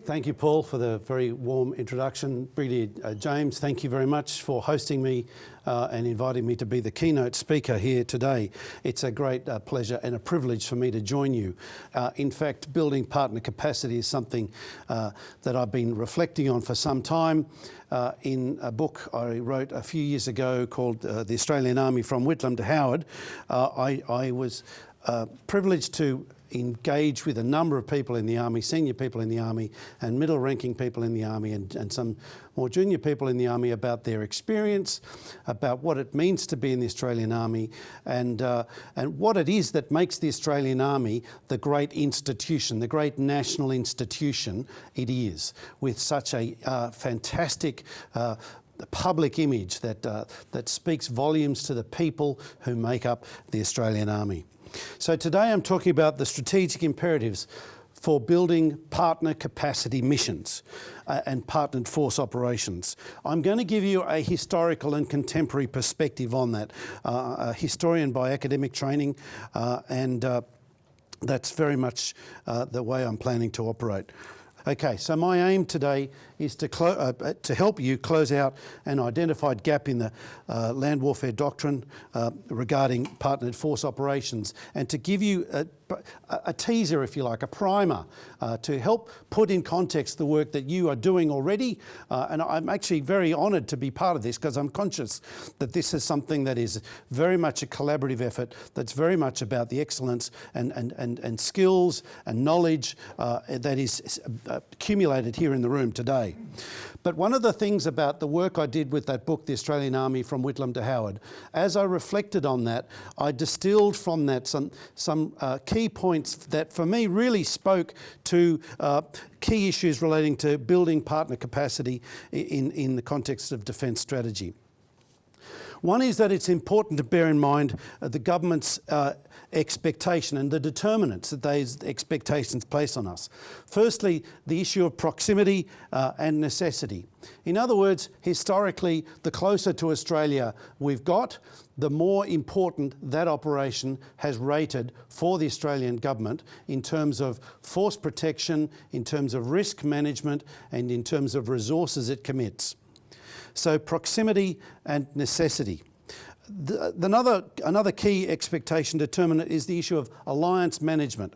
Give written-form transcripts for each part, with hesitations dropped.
Thank you, Paul, for the very warm introduction. Brigadier James, thank you very much for hosting me and inviting me to be the keynote speaker here today. It's a great pleasure and a privilege for me to join you. In fact, building partner capacity is something that I've been reflecting on for some time. In a book I wrote a few years ago called The Australian Army from Whitlam to Howard, I was privileged to engage with a number of people in the Army, senior people in the Army and middle-ranking people in the Army and some more junior people in the Army about their experience, about what it means to be in the Australian Army and what it is that makes the Australian Army the great institution, the great national institution it is, with such a fantastic public image that speaks volumes to the people who make up the Australian Army. So today I'm talking about the strategic imperatives for building partner capacity missions and partnered force operations. I'm going to give you a historical and contemporary perspective on that. A historian by academic training and that's very much the way I'm planning to operate. Okay, so my aim today is to help you close out an identified gap in the land warfare doctrine regarding partnered force operations and to give you a teaser, if you like, a primer to help put in context the work that you are doing already. And I'm actually very honoured to be part of this because I'm conscious that this is something that is very much a collaborative effort that's very much about the excellence and skills and knowledge that is accumulated here in the room today. But one of the things about the work I did with that book, The Australian Army from Whitlam to Howard, as I reflected on that, I distilled from that some key points that for me really spoke to key issues relating to building partner capacity in the context of defence strategy. One is that it's important to bear in mind the government's expectation and the determinants that those expectations place on us. Firstly, the issue of proximity and necessity. In other words, historically, the closer to Australia we've got, the more important that operation has rated for the Australian government in terms of force protection, in terms of risk management, and in terms of resources it commits. So proximity and necessity. Another key expectation determinant is the issue of alliance management.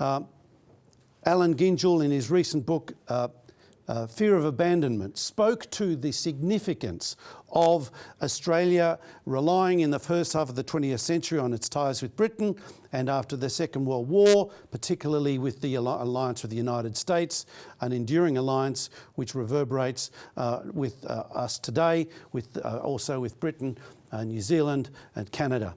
Alan Gyngell, in his recent book, Fear of Abandonment, spoke to the significance of Australia relying in the first half of the 20th century on its ties with Britain and after the Second World War, particularly with the alliance with the United States, an enduring alliance which reverberates with us today, also with Britain, New Zealand and Canada.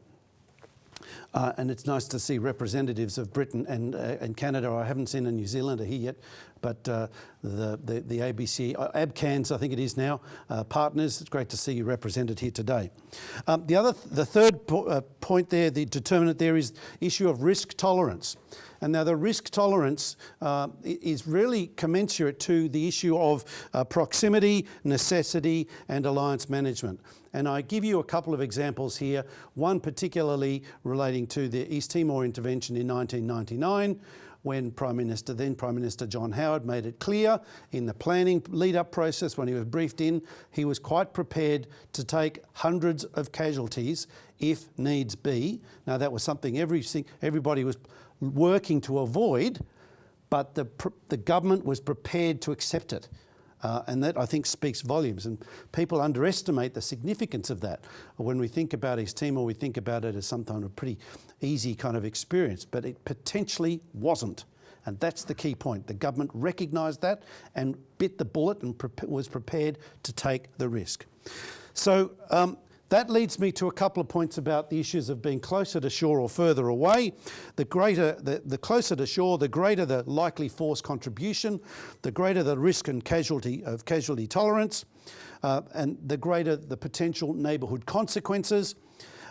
And it's nice to see representatives of Britain and Canada. I haven't seen a New Zealander here yet, but the ABC, ABCANS I think it is now, partners, it's great to see you represented here today. The third point there, the determinant there is issue of risk tolerance. And now the risk tolerance is really commensurate to the issue of proximity, necessity and alliance management. And I give you a couple of examples here, one particularly relating to the East Timor intervention in 1999, when then Prime Minister John Howard made it clear in the planning lead-up process when he was briefed in, he was quite prepared to take hundreds of casualties if needs be. Now that was something everybody was working to avoid, but the government was prepared to accept it. And that, I think, speaks volumes. And people underestimate the significance of that. When we think about East Timor, we think about it as some kind of pretty easy kind of experience, but it potentially wasn't. And that's the key point. The government recognised that and bit the bullet and was prepared to take the risk. So that leads me to a couple of points about the issues of being closer to shore or further away. The closer to shore, the greater the likely force contribution, the greater the risk and casualty tolerance, and the greater the potential neighbourhood consequences,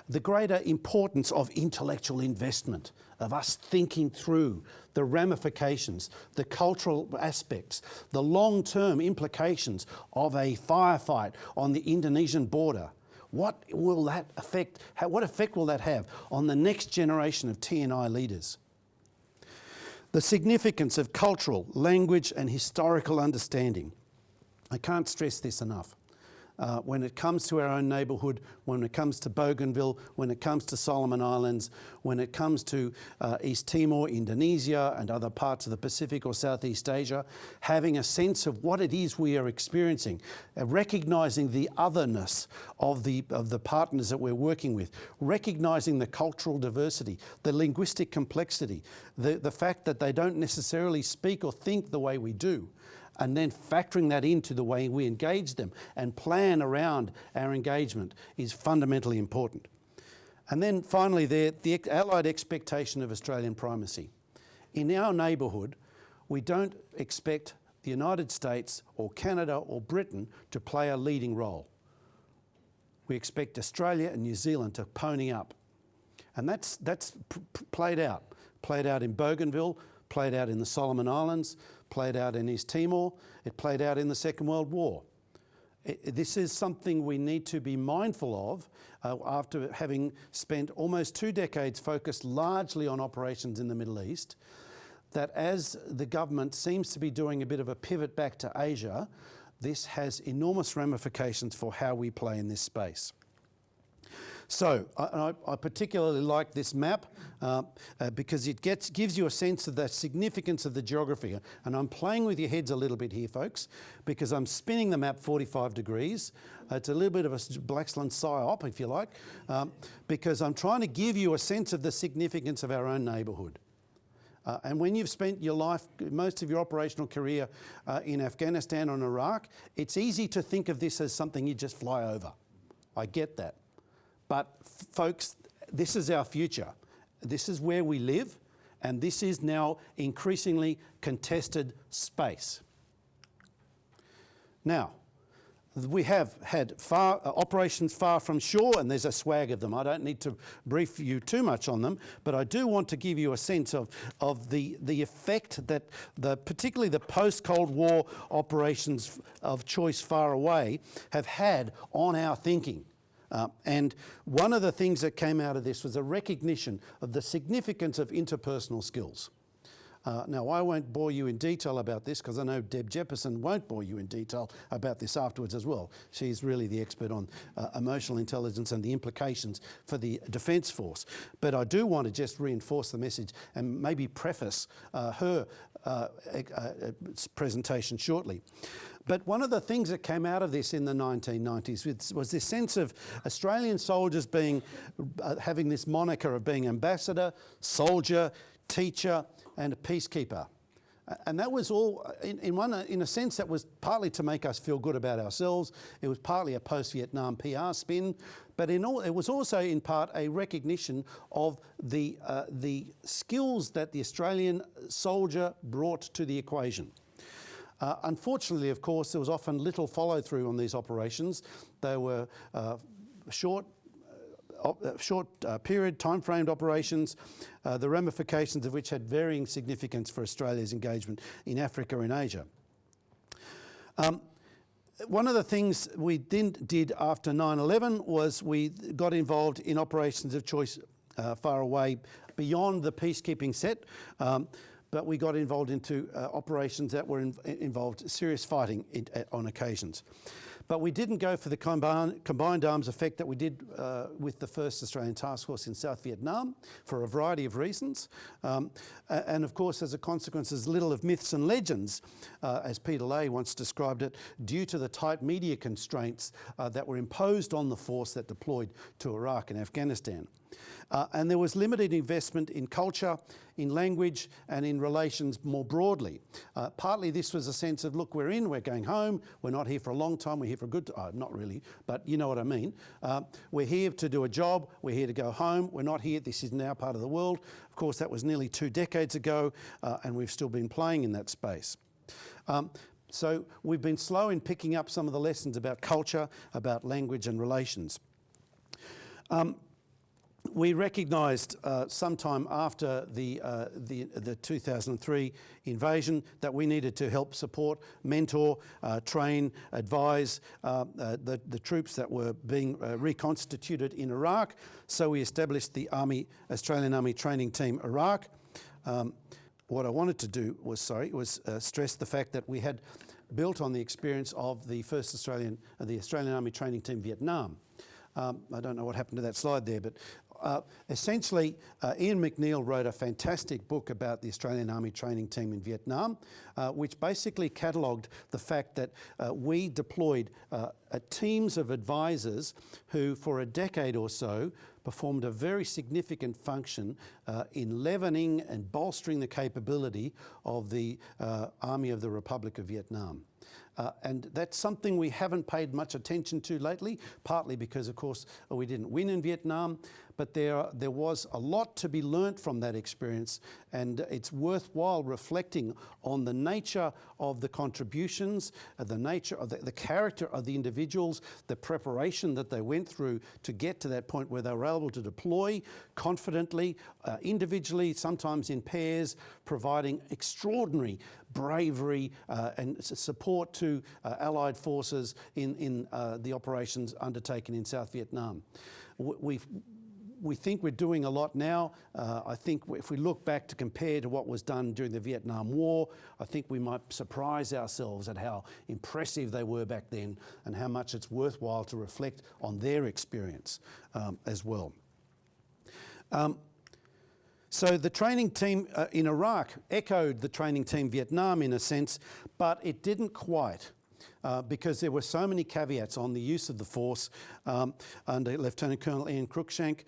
the greater importance of intellectual investment, of us thinking through the ramifications, the cultural aspects, the long-term implications of a firefight on the Indonesian border. What will that affect? What effect will that have on the next generation of TNI leaders? The significance of cultural, language and historical understanding. I can't stress this enough. When it comes to our own neighbourhood, when it comes to Bougainville, when it comes to Solomon Islands, when it comes to East Timor, Indonesia and other parts of the Pacific or Southeast Asia, having a sense of what it is we are experiencing, recognising the otherness of the partners that we're working with, recognising the cultural diversity, the linguistic complexity, the fact that they don't necessarily speak or think the way we do, and then factoring that into the way we engage them and plan around our engagement is fundamentally important. And then finally the allied expectation of Australian primacy. In our neighbourhood, we don't expect the United States or Canada or Britain to play a leading role. We expect Australia and New Zealand to pony up. And that's played out in Bougainville, played out in the Solomon Islands, played out in East Timor, it played out in the Second World War. This is something we need to be mindful of after having spent almost 2 decades focused largely on operations in the Middle East, that as the government seems to be doing a bit of a pivot back to Asia, this has enormous ramifications for how we play in this space. So I particularly like this map because it gives you a sense of the significance of the geography. And I'm playing with your heads a little bit here, folks, because I'm spinning the map 45 degrees. It's a little bit of a Blaxland psyop, if you like, because I'm trying to give you a sense of the significance of our own neighbourhood. And when you've spent your life, most of your operational career in Afghanistan or Iraq, it's easy to think of this as something you just fly over. I get that. But folks, this is our future. This is where we live, and this is now increasingly contested space. Now, we have had operations far from shore, and there's a swag of them. I don't need to brief you too much on them, but I do want to give you a sense of the effect that particularly the post-Cold War operations of choice far away have had on our thinking. And one of the things that came out of this was a recognition of the significance of interpersonal skills. Now, I won't bore you in detail about this because I know Deb Jefferson won't bore you in detail about this afterwards as well. She's really the expert on emotional intelligence and the implications for the Defence Force. But I do want to just reinforce the message and maybe preface her presentation shortly. But one of the things that came out of this in the 1990s was this sense of Australian soldiers having this moniker of being ambassador, soldier, teacher and a peacekeeper. And that was all, in a sense, that was partly to make us feel good about ourselves. It was partly a post-Vietnam PR spin, but it was also in part a recognition of the skills that the Australian soldier brought to the equation. Unfortunately, of course, there was often little follow-through on these operations. They were short period, time-framed operations, the ramifications of which had varying significance for Australia's engagement in Africa and Asia. One of the things we did after 9/11 was we got involved in operations of choice far away beyond the peacekeeping set, but we got involved into operations that were involved serious fighting on occasions. But we didn't go for the combined arms effect that we did with the 1st Australian Task Force in South Vietnam for a variety of reasons. And of course, as a consequence, there's little of myths and legends, as Peter Lay once described it, due to the tight media constraints that were imposed on the force that deployed to Iraq and Afghanistan. And there was limited investment in culture, in language and in relations more broadly. Partly this was a sense of, look, we're going home, we're not here for a long time, we're here for a good time, not really, but you know what I mean. We're here to do a job, we're here to go home, we're not here, this is now part of the world. Of course, that was nearly 2 decades ago, and we've still been playing in that space. So we've been slow in picking up some of the lessons about culture, about language and relations. We recognised sometime after the 2003 invasion that we needed to help support, mentor, train, advise the troops that were being reconstituted in Iraq. So we established the Australian Army Training Team Iraq. what I wanted to do was stress the fact that we had built on the experience of the the Australian Army Training Team Vietnam. I don't know what happened to that slide there, but essentially Ian McNeill wrote a fantastic book about the Australian Army Training Team in Vietnam, which basically catalogued the fact that we deployed teams of advisors who for a decade or so performed a very significant function in leavening and bolstering the capability of the Army of the Republic of Vietnam. And that's something we haven't paid much attention to lately, partly because, of course, we didn't win in Vietnam, but there was a lot to be learnt from that experience, and it's worthwhile reflecting on the nature of the contributions, the nature of the character of the individuals, the preparation that they went through to get to that point where they were able to deploy confidently, individually, sometimes in pairs, providing extraordinary bravery and support to Allied forces in the operations undertaken in South Vietnam. We think we're doing a lot now. I think if we look back to compare to what was done during the Vietnam War, I think we might surprise ourselves at how impressive they were back then and how much it's worthwhile to reflect on their experience as well. So the training team in Iraq echoed the training team Vietnam in a sense, but it didn't quite. Because there were so many caveats on the use of the force under Lieutenant Colonel Ian Cruikshank,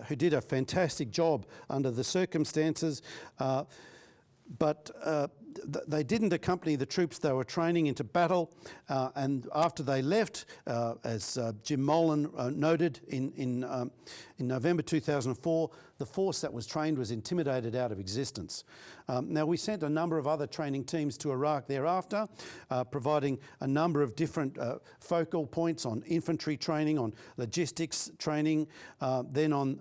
who did a fantastic job under the circumstances. But they didn't accompany the troops they were training into battle, and after they left, as Jim Molan noted in November 2004, the force that was trained was intimidated out of existence. Now, we sent a number of other training teams to Iraq thereafter, providing a number of different focal points on infantry training, on logistics training, then on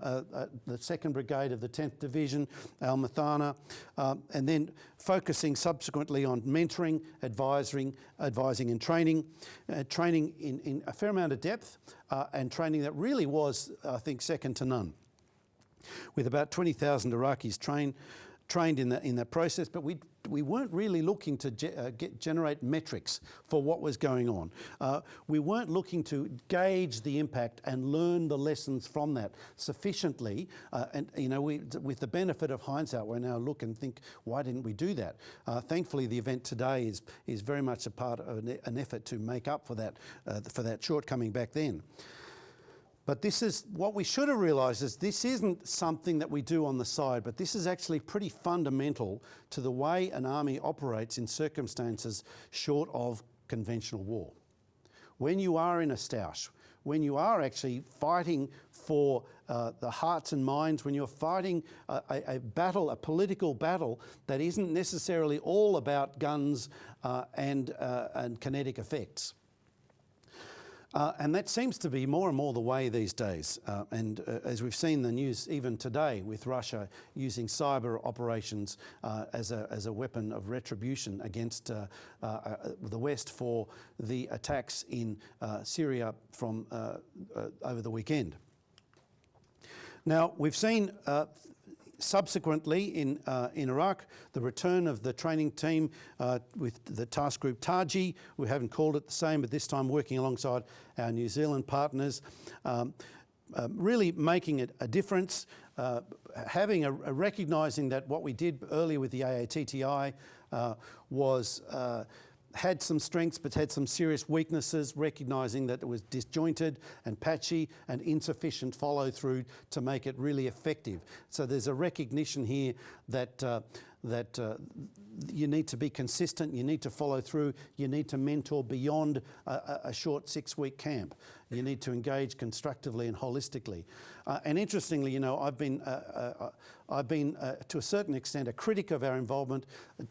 the 2nd Brigade of the 10th Division, Al Mathana, and then focusing subsequently on mentoring, advising and training in a fair amount of depth, and training that really was, I think, second to none, with about 20,000 Iraqis trained in that process, but we weren't really looking to generate metrics for what was going on. We weren't looking to gauge the impact and learn the lessons from that sufficiently. And you know, with the benefit of hindsight, we now look and think, why didn't we do that? Thankfully, the event today is very much a part of an effort to make up for that shortcoming back then. But this is what we should have realised, is this isn't something that we do on the side, but this is actually pretty fundamental to the way an army operates in circumstances short of conventional war. When you are in a stoush, when you are actually fighting for the hearts and minds, when you're fighting a battle, a political battle that isn't necessarily all about guns and kinetic effects. And that seems to be more and more the way these days. And as we've seen the news even today with Russia using cyber operations as a weapon of retribution against the West for the attacks in Syria from over the weekend. Now, we've seen subsequently in Iraq, the return of the training team with the task group Taji. We haven't called it the same, but this time working alongside our New Zealand partners, really making it a difference, having a recognising that what we did earlier with the AATTI was had some strengths but had some serious weaknesses, recognising that it was disjointed and patchy and insufficient follow through to make it really effective. So there's a recognition here that you need to be consistent, you need to follow through, you need to mentor beyond a short 6-week camp. You need to engage constructively and holistically. And interestingly, you know, I've been to a certain extent a critic of our involvement,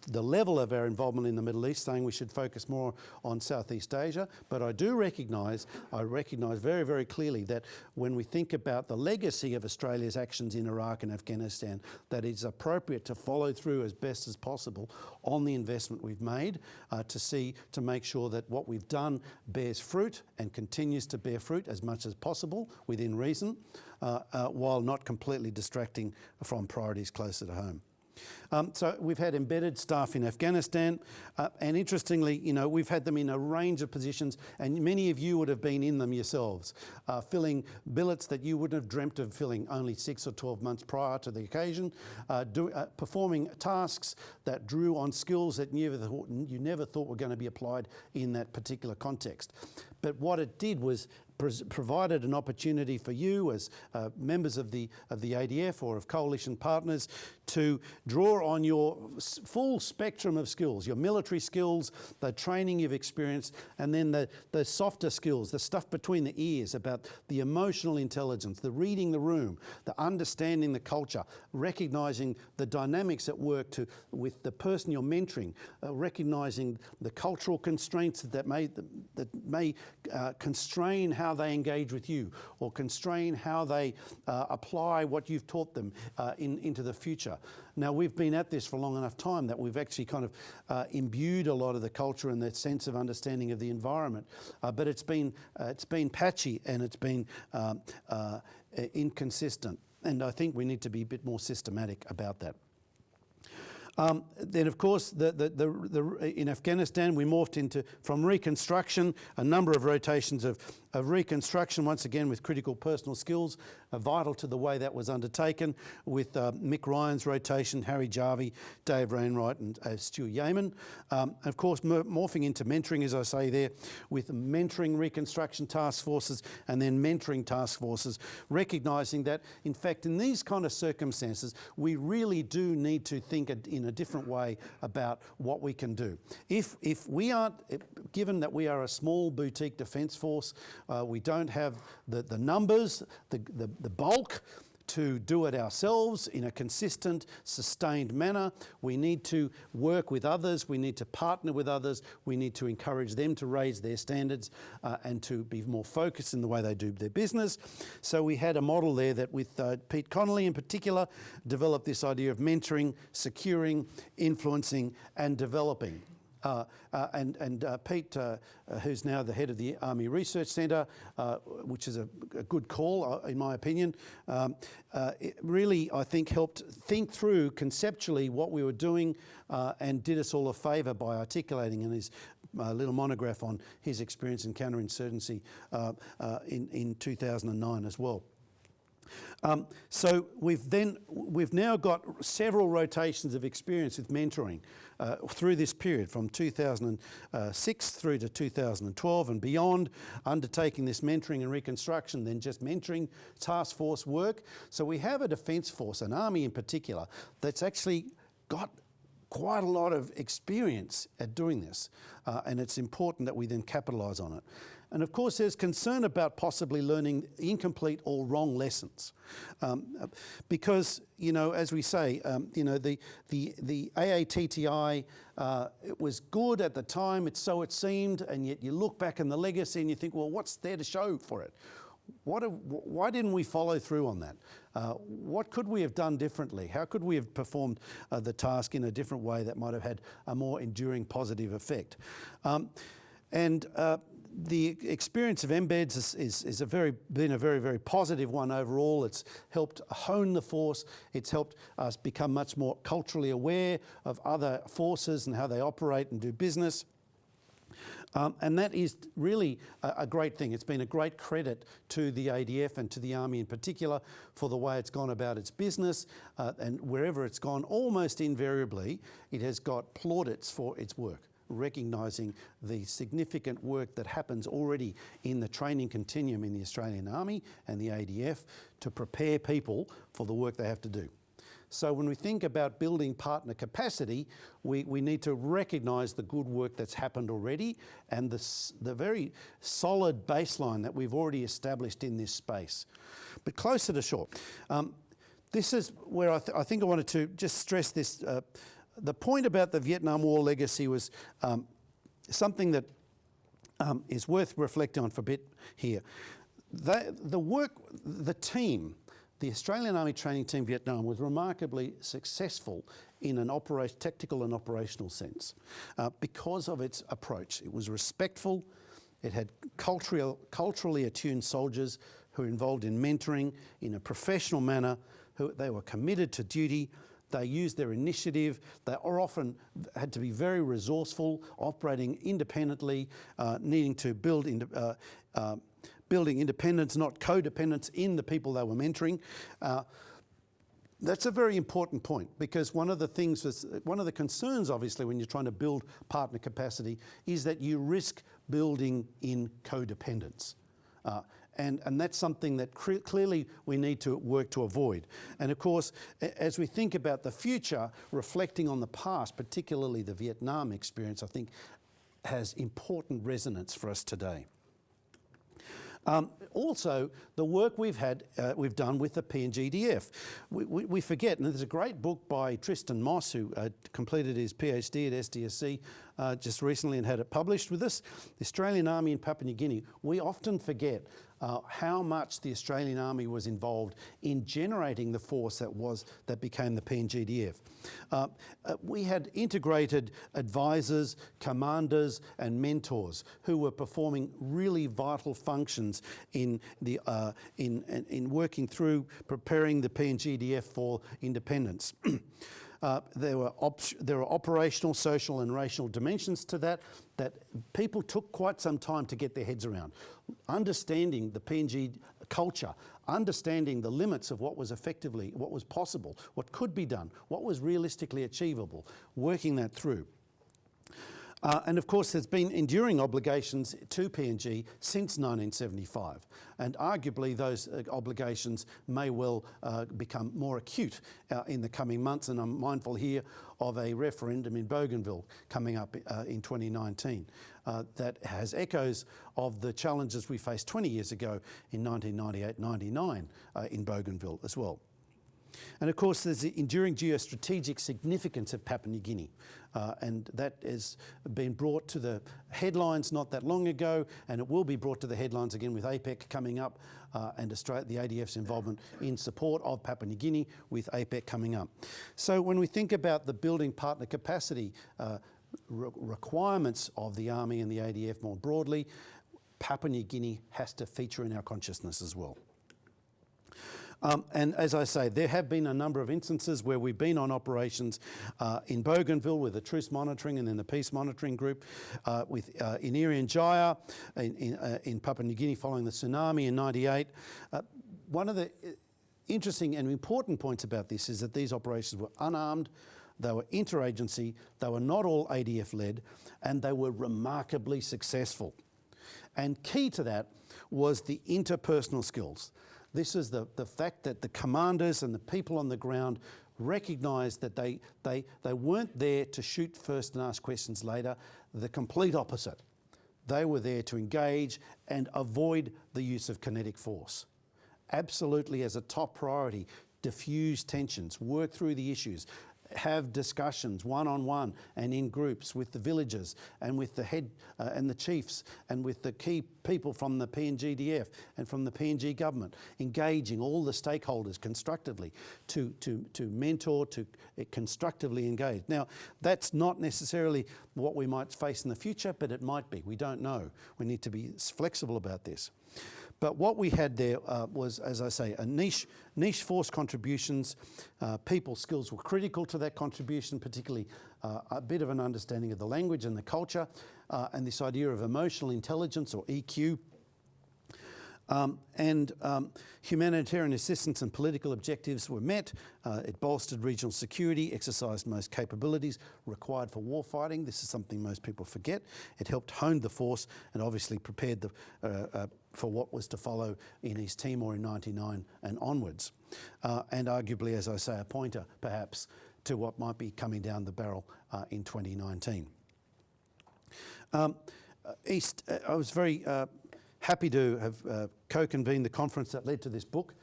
the level of our involvement in the Middle East, saying we should focus more on Southeast Asia. But I recognise very, very clearly that when we think about the legacy of Australia's actions in Iraq and Afghanistan, that it's appropriate to follow through as best as possible on the investment we've made to make sure that what we've done bears fruit and continues to bear fruit as much as possible within reason, while not completely distracting from priorities closer to home. So we've had embedded staff in Afghanistan, and interestingly, we've had them in a range of positions, and many of you would have been in them yourselves, filling billets that you wouldn't have dreamt of filling only 6 or 12 months prior to the occasion, performing tasks that drew on skills that you never thought were going to be applied in that particular context. But what it did was provided an opportunity for you as members of the ADF or of coalition partners to draw on your full spectrum of skills, your military skills, the training you've experienced, and then the softer skills, the stuff between the ears about the emotional intelligence, the reading the room, the understanding the culture, recognising the dynamics at work with the person you're mentoring, recognising the cultural constraints that may constrain how they engage with you or constrain how they apply what you've taught them into the future. Now, we've been at this for long enough time that we've actually kind of imbued a lot of the culture and the sense of understanding of the environment, but it's been patchy and it's been inconsistent, and I think we need to be a bit more systematic about that. Then, of course, in Afghanistan, we morphed from reconstruction, a number of rotations of reconstruction, once again with critical personal skills, vital to the way that was undertaken, with Mick Ryan's rotation, Harry Jarvie, Dave Rainwright and Stu Yeaman. Of course, morphing into mentoring, as I say there, with mentoring reconstruction task forces and then mentoring task forces, recognising that, in fact, in these kind of circumstances, we really do need to think in a different way about what we can do. If we aren't, given that we are a small boutique defence force, we don't have the numbers, the bulk to do it ourselves in a consistent, sustained manner. We need to work with others, we need to partner with others, we need to encourage them to raise their standards and to be more focused in the way they do their business. So we had a model there that with Pete Connolly in particular developed this idea of mentoring, securing, influencing and developing. Pete, who's now the head of the Army Research Centre, which is a good call in my opinion, it really, I think, helped think through conceptually what we were doing and did us all a favour by articulating in his little monograph on his experience in counterinsurgency in 2009 as well. So we've now got several rotations of experience with mentoring through this period from 2006 through to 2012 and beyond, undertaking this mentoring and reconstruction, then just mentoring task force work. So we have a defence force, an army in particular, that's actually got quite a lot of experience at doing this, and it's important that we then capitalise on it. And of course, there's concern about possibly learning incomplete or wrong lessons, because as we say, the AATTI it was good at the time, so it seemed, and yet you look back in the legacy and you think, well, what's there to show for it? Why didn't we follow through on that? What could we have done differently? How could we have performed the task in a different way that might have had a more enduring positive effect? The experience of embeds is been a very, very positive one overall. It's helped hone the force. It's helped us become much more culturally aware of other forces and how they operate and do business. And that is really a great thing. It's been a great credit to the ADF and to the Army in particular for the way it's gone about its business, and wherever it's gone, almost invariably, it has got plaudits for its work, recognising the significant work that happens already in the training continuum in the Australian Army and the ADF to prepare people for the work they have to do. So when we think about building partner capacity, we need to recognise the good work that's happened already and the very solid baseline that we've already established in this space. But closer to shore, this is where I think I wanted to just stress this. The point about the Vietnam War legacy was something that is worth reflecting on for a bit here. The team, the Australian Army Training Team Vietnam, was remarkably successful in an tactical and operational sense because of its approach. It was respectful. It had culturally attuned soldiers who were involved in mentoring in a professional manner. They were committed to duty. They used their initiative. They are often had to be very resourceful, operating independently, needing to building independence, not codependence, in the people they were mentoring. That's a very important point, because one of the concerns, obviously, when you're trying to build partner capacity is that you risk building in codependence. And that's something that clearly we need to work to avoid. And of course, as we think about the future, reflecting on the past, particularly the Vietnam experience, I think has important resonance for us today. Also, the work we've done with the PNGDF. We forget, and there's a great book by Tristan Moss, who completed his PhD at SDSC just recently and had it published with us, The Australian Army in Papua New Guinea. We often forget how much the Australian Army was involved in generating the force that became the PNGDF. We had integrated advisors, commanders and mentors who were performing really vital functions in working through preparing the PNGDF for independence. There were operational, social and racial dimensions to that people took quite some time to get their heads around. Understanding the PNG culture, understanding the limits of what was possible, what could be done, what was realistically achievable, working that through. And of course, there's been enduring obligations to PNG since 1975, and arguably those obligations may well become more acute in the coming months. And I'm mindful here of a referendum in Bougainville coming up in 2019 that has echoes of the challenges we faced 20 years ago in 1998-99 in Bougainville as well. And of course, there's the enduring geostrategic significance of Papua New Guinea, and that has been brought to the headlines not that long ago, and it will be brought to the headlines again with APEC coming up, and the ADF's involvement in support of Papua New Guinea with APEC coming up. So when we think about the building partner capacity requirements of the Army and the ADF more broadly, Papua New Guinea has to feature in our consciousness as well. And as I say, there have been a number of instances where we've been on operations in Bougainville with the Truce Monitoring and then the Peace Monitoring Group, in Irian Jaya, in Papua New Guinea following the tsunami in '98. One of the interesting and important points about this is that these operations were unarmed, they were interagency, they were not all ADF-led, and they were remarkably successful. And key to that was the interpersonal skills. This is the fact that the commanders and the people on the ground recognised that they weren't there to shoot first and ask questions later, the complete opposite. They were there to engage and avoid the use of kinetic force. Absolutely as a top priority, diffuse tensions, work through the issues, have discussions one-on-one and in groups with the villagers and with the head and the chiefs and with the key people from the PNGDF and from the PNG government, engaging all the stakeholders constructively to mentor, to constructively engage. Now, that's not necessarily what we might face in the future, but it might be. We don't know. We need to be flexible about this. But what we had there was, as I say, a niche force contributions. People skills were critical to that contribution, particularly a bit of an understanding of the language and the culture, and this idea of emotional intelligence, or EQ. Humanitarian assistance and political objectives were met. It bolstered regional security, exercised most capabilities required for warfighting. This is something most people forget. It helped hone the force and obviously prepared for what was to follow in East Timor in '99 and onwards. And arguably, as I say, a pointer perhaps to what might be coming down the barrel in 2019. I was very happy to have co-convened the conference that led to this book,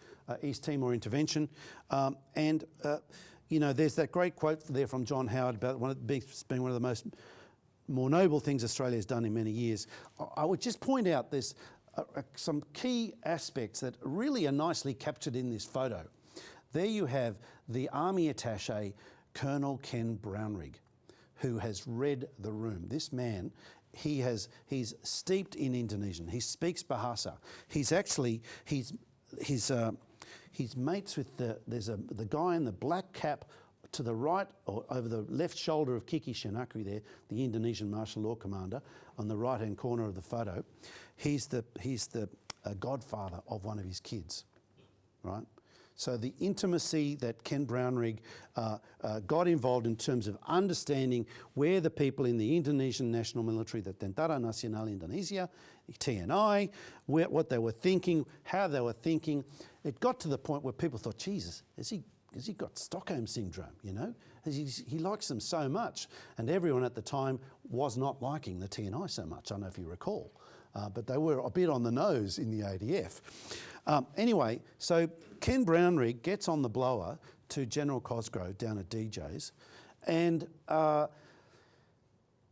East Timor Intervention. You know, there's that great quote there from John Howard about being one of the more noble things Australia has done in many years. I would just point out there's some key aspects that really are nicely captured in this photo. There you have the Army Attaché, Colonel Ken Brownrigg, who has read the room. This man, he's steeped in Indonesian. He speaks Bahasa. He's mates with the guy in the black cap to the right, or over the left shoulder of Kiki Shinakri there, the Indonesian martial law commander, on the right-hand corner of the photo, he's the godfather of one of his kids, right? So the intimacy that Ken Brownrigg got involved in terms of understanding where the people in the Indonesian National Military, the Tentara Nasional Indonesia, TNI, what they were thinking, how they were thinking, it got to the point where people thought, Jesus, has he got Stockholm Syndrome, you know? He likes them so much. And everyone at the time was not liking the TNI so much, I don't know if you recall. But they were a bit on the nose in the ADF. Anyway, so Ken Brownrigg gets on the blower to General Cosgrove down at DJ's, and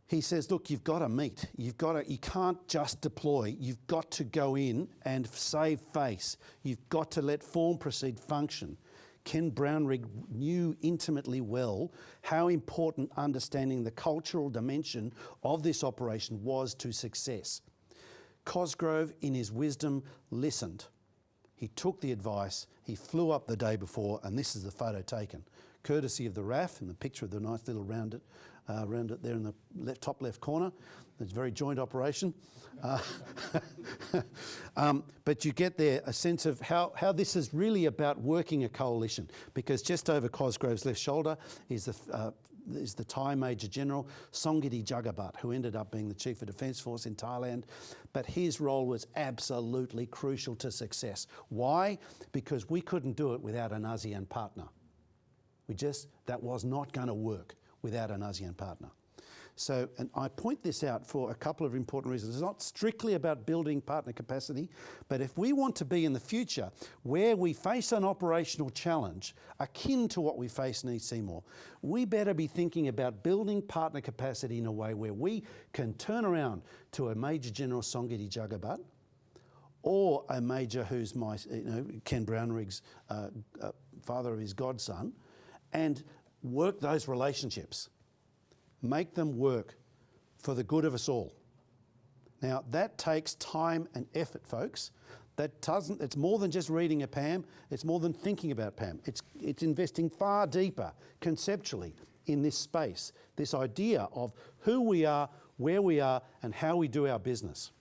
he says, look, you've got to meet. You can't just deploy. You've got to go in and save face. You've got to let form precede function. Ken Brownrigg knew intimately well how important understanding the cultural dimension of this operation was to success. Cosgrove, in his wisdom, listened. He took the advice, he flew up the day before, and this is the photo taken, courtesy of the RAF, and the picture of the nice little rounded there in the top left corner. It's a very joint operation. But you get there a sense of how this is really about working a coalition, because just over Cosgrove's left shoulder is the Thai Major General Songgiti Jagabat, who ended up being the Chief of Defence Force in Thailand. But his role was absolutely crucial to success. Why? Because we couldn't do it without an ASEAN partner. That was not going to work without an ASEAN partner. So, and I point this out for a couple of important reasons. It's not strictly about building partner capacity, but if we want to be in the future where we face an operational challenge akin to what we face in East Timor, we better be thinking about building partner capacity in a way where we can turn around to a Major General Songgiti Jagabat, or a major who's Ken Brownrigg's father of his godson, and work those relationships. Make them work for the good of us all. Now, that takes time and effort, folks. It's more than just reading a PAM, it's more than thinking about PAM. It's investing far deeper conceptually in this space, this idea of who we are, where we are, and how we do our business.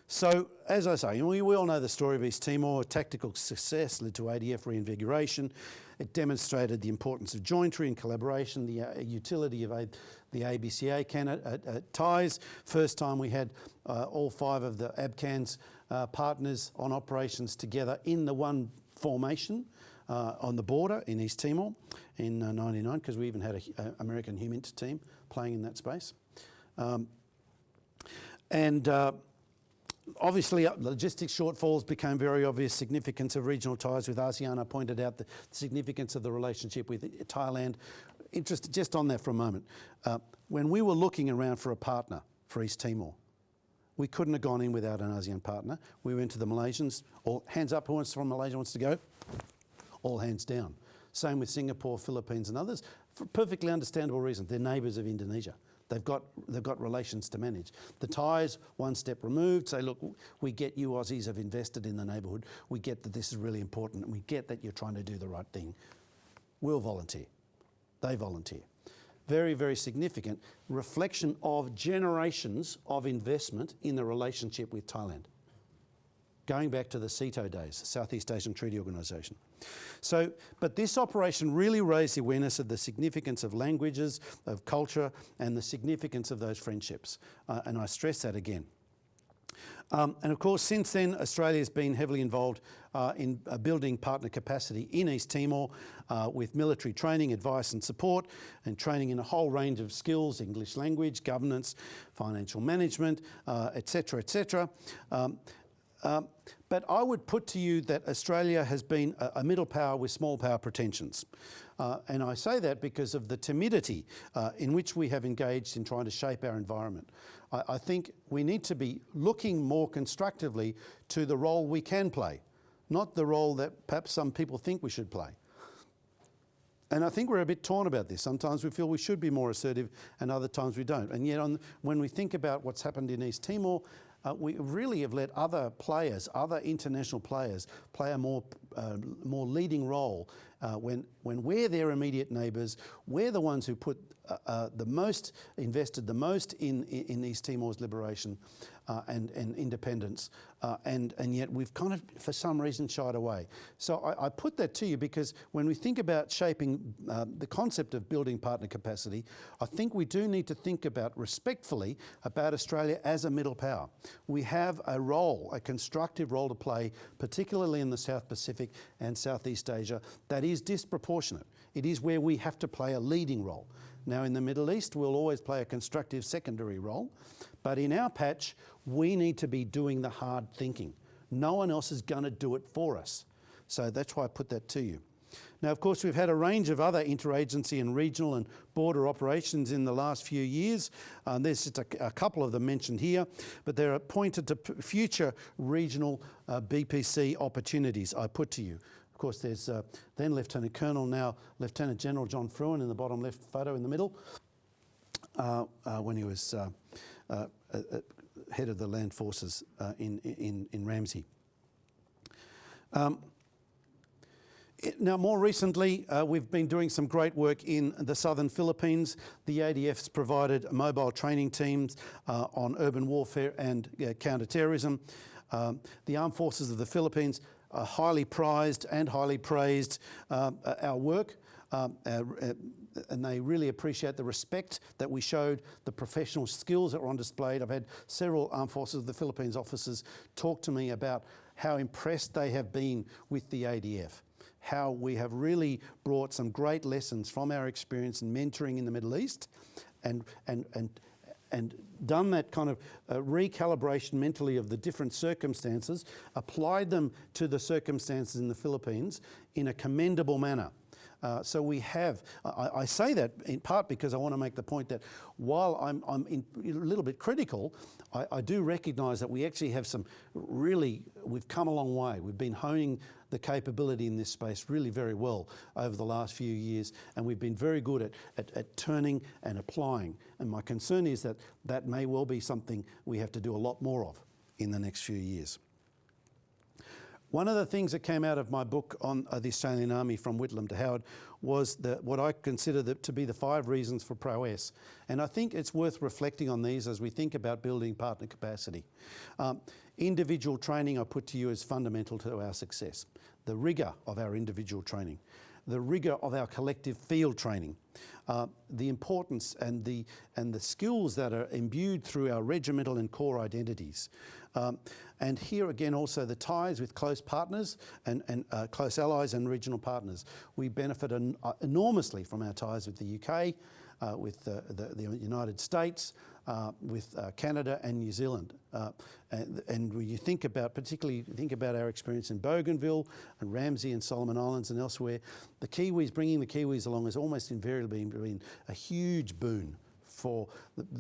So, as I say, we all know the story of East Timor. Tactical success led to ADF reinvigoration. It demonstrated the importance of jointry and collaboration, the utility of the ABCA ties. First time we had all 5 of the ABCAN's partners on operations together in the one formation on the border in East Timor in '99, because we even had an American HUMINT team playing in that space. Obviously, logistics shortfalls became very obvious. Significance of regional ties with ASEAN. I pointed out the significance of the relationship with Thailand. Interested just on that for a moment. When we were looking around for a partner for East Timor, we couldn't have gone in without an ASEAN partner. We went to the Malaysians. All hands up, who wants from Malaysia wants to go? All hands down. Same with Singapore, Philippines and others, for perfectly understandable reasons. They're neighbours of Indonesia. They've got relations to manage. The Thais, one step removed, say, look, we get you Aussies have invested in the neighbourhood. We get that this is really important, and we get that you're trying to do the right thing. We'll volunteer. They volunteer. Very, very significant reflection of generations of investment in the relationship with Thailand, going back to the SEATO days, Southeast Asian Treaty Organisation. So, but this operation really raised the awareness of the significance of languages, of culture, and the significance of those friendships. And I stress that again. And of course, since then, Australia's been heavily involved in building partner capacity in East Timor with military training, advice and support, and training in a whole range of skills, English language, governance, financial management, etc., etc. But I would put to you that Australia has been a middle power with small power pretensions. And I say that because of the timidity in which we have engaged in trying to shape our environment. I think we need to be looking more constructively to the role we can play, not the role that perhaps some people think we should play. And I think we're a bit torn about this. Sometimes we feel we should be more assertive and other times we don't. And yet when we think about what's happened in East Timor, we really have let other players, other international players, play a more leading role when we're their immediate neighbours. We're the ones who put invested the most in East Timor's liberation and independence, and yet we've kind of, for some reason, shied away. So I put that to you because when we think about shaping the concept of building partner capacity, I think we do need to think about respectfully about Australia as a middle power. We have a role, a constructive role to play, particularly in the South Pacific and Southeast Asia, that is disproportionate. It is where we have to play a leading role. Now, in the Middle East, we'll always play a constructive secondary role, but in our patch, we need to be doing the hard thinking. No one else is going to do it for us. So that's why I put that to you. Now, of course, we've had a range of other interagency and regional and border operations in the last few years. There's just a couple of them mentioned here, but they're pointed to future regional BPC opportunities I put to you. Of course, there's then Lieutenant Colonel, now Lieutenant General John Fruin in the bottom left photo in the middle, when he was head of the land forces in Ramsey. Now, more recently, we've been doing some great work in the southern Philippines. The ADF's provided mobile training teams on urban warfare and counter-terrorism. The Armed Forces of the Philippines are highly prized and highly praised our work, and they really appreciate the respect that we showed, the professional skills that were on display. I've had several Armed Forces of the Philippines officers talk to me about how impressed they have been with the ADF, how we have really brought some great lessons from our experience in mentoring in the Middle East and done that kind of recalibration mentally of the different circumstances, applied them to the circumstances in the Philippines in a commendable manner. So we have, I say that in part because I want to make the point that while I'm a little bit critical, I do recognise that we actually have we've come a long way. We've been honing the capability in this space really very well over the last few years, and we've been very good at turning and applying. And my concern is that that may well be something we have to do a lot more of in the next few years. One of the things that came out of my book on the Australian Army, From Whitlam to Howard, was what I consider to be the 5 reasons for prowess. And I think it's worth reflecting on these as we think about building partner capacity. Individual training, I put to you, is fundamental to our success. The rigour of our individual training, the rigour of our collective field training, the importance and the skills that are imbued through our regimental and corps identities. And here again also the ties with close partners and close allies and regional partners. We benefit enormously from our ties with the UK, with the United States, with Canada and New Zealand. And when you think about, particularly think about our experience in Bougainville and Ramsey and Solomon Islands and elsewhere, bringing the Kiwis along has almost invariably been a huge boon for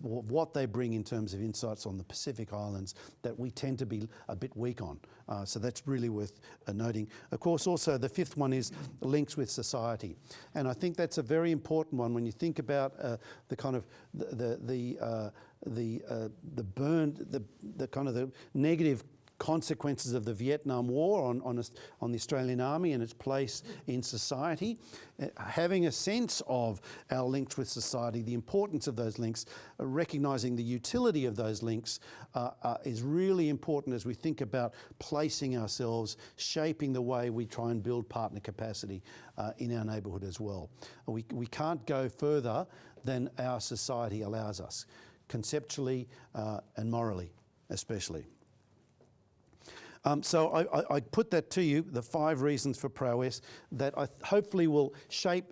what they bring in terms of insights on the Pacific Islands that we tend to be a bit weak on. So that's really worth noting. Of course, also the 5th one is links with society, and I think that's a very important one when you think about the kind of the kind of the negative consequences of the Vietnam War on the Australian Army and its place in society. Having a sense of our links with society, the importance of those links, recognising the utility of those links is really important as we think about placing ourselves, shaping the way we try and build partner capacity in our neighbourhood as well. We can't go further than our society allows us, conceptually and morally especially. So I put that to you, the 5 reasons for prowess that I hopefully will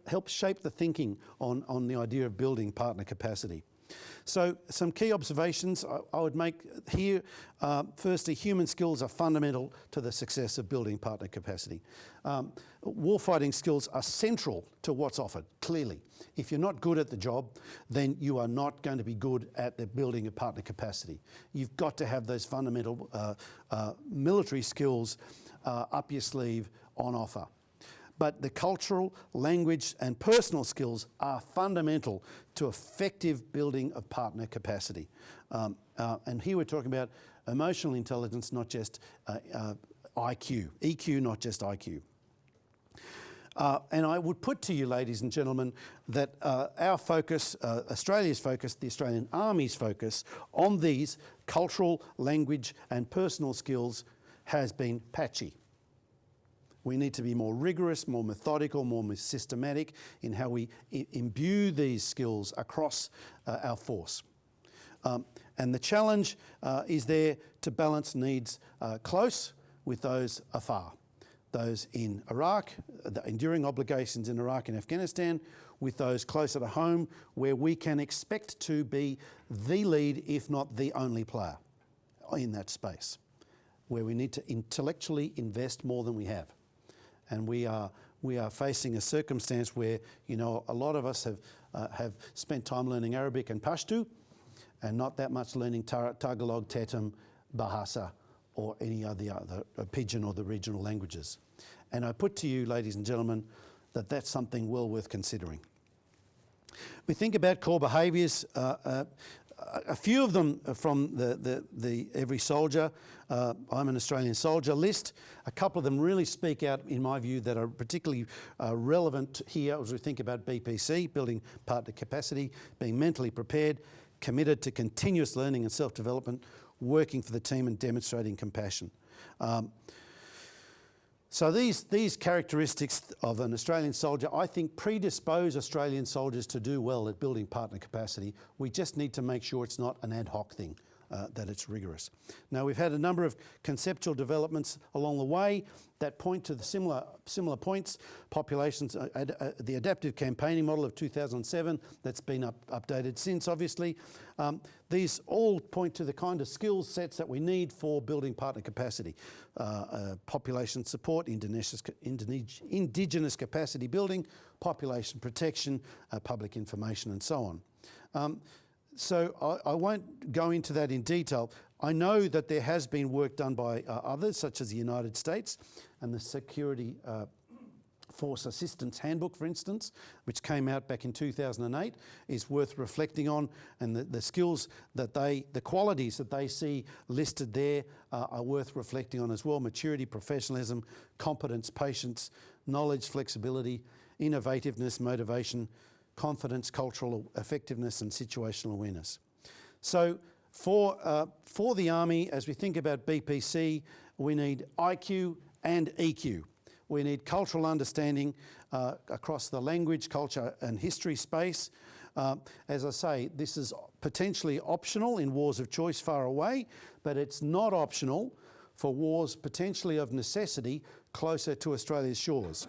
help shape the thinking on the idea of building partner capacity. So some key observations I would make here. Firstly, human skills are fundamental to the success of building partner capacity. Warfighting skills are central to what's offered, clearly. If you're not good at the job, then you are not going to be good at the building of partner capacity. You've got to have those fundamental military skills up your sleeve on offer. But the cultural, language and personal skills are fundamental to effective building of partner capacity. And here we're talking about Emotional intelligence, not just IQ. EQ, not just IQ. And I would put to you, ladies and gentlemen, that our focus, Australia's focus, the Australian Army's focus on these cultural, language and personal skills has been patchy. We need to be more rigorous, more methodical, more systematic in how we imbue these skills across our force. And the challenge is there to balance needs close with those afar. Those in Iraq, the enduring obligations in Iraq and Afghanistan, with those closer to home where we can expect to be the lead, if not the only player in that space, where we need to intellectually invest more than we have. And we are facing a circumstance where, you know, a lot of us have spent time learning Arabic and Pashto and not that much learning Tagalog, Tetum, Bahasa, or any other Pidgin or the regional languages. And I put to you, ladies and gentlemen, that that's something well worth considering. We think about core behaviours, a few of them from the Every Soldier, I'm an Australian Soldier list. A couple of them really speak out, in my view, that are particularly relevant here as we think about BPC, building partner capacity, being mentally prepared, committed to continuous learning and self-development, working for the team and demonstrating compassion. So these characteristics of an Australian soldier, I think, predispose Australian soldiers to do well at building partner capacity. We just need to make sure it's not an ad hoc thing, that it's rigorous. Now, we've had a number of conceptual developments along the way that point to the similar points. Populations, the adaptive campaigning model of 2007, that's been updated since, obviously. These all point to the kind of skill sets that we need for building partner capacity. Population support, indigenous capacity building, population protection, public information, and so on. So I won't go into that in detail. I know that there has been work done by others, such as the United States and the Security Force Assistance Handbook, for instance, which came out back in 2008, is worth reflecting on, and the skills that the qualities that they see listed there are worth reflecting on as well: maturity, professionalism, competence, patience, knowledge, flexibility, innovativeness, motivation, confidence, cultural effectiveness and situational awareness. So for the Army, as we think about BPC, we need IQ and EQ. We need cultural understanding across the language, culture and history space. As I say, this is potentially optional in wars of choice far away, but it's not optional for wars potentially of necessity closer to Australia's shores.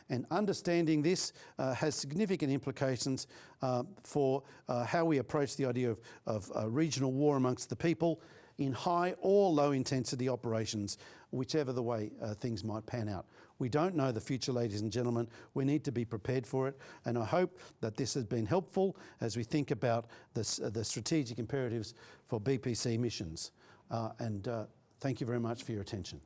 And understanding this has significant implications for how we approach the idea of regional war amongst the people in high or low intensity operations, whichever the way things might pan out. We don't know the future, ladies and gentlemen. We need to be prepared for it. And I hope that this has been helpful as we think about the strategic imperatives for BPC missions. Thank you very much for your attention.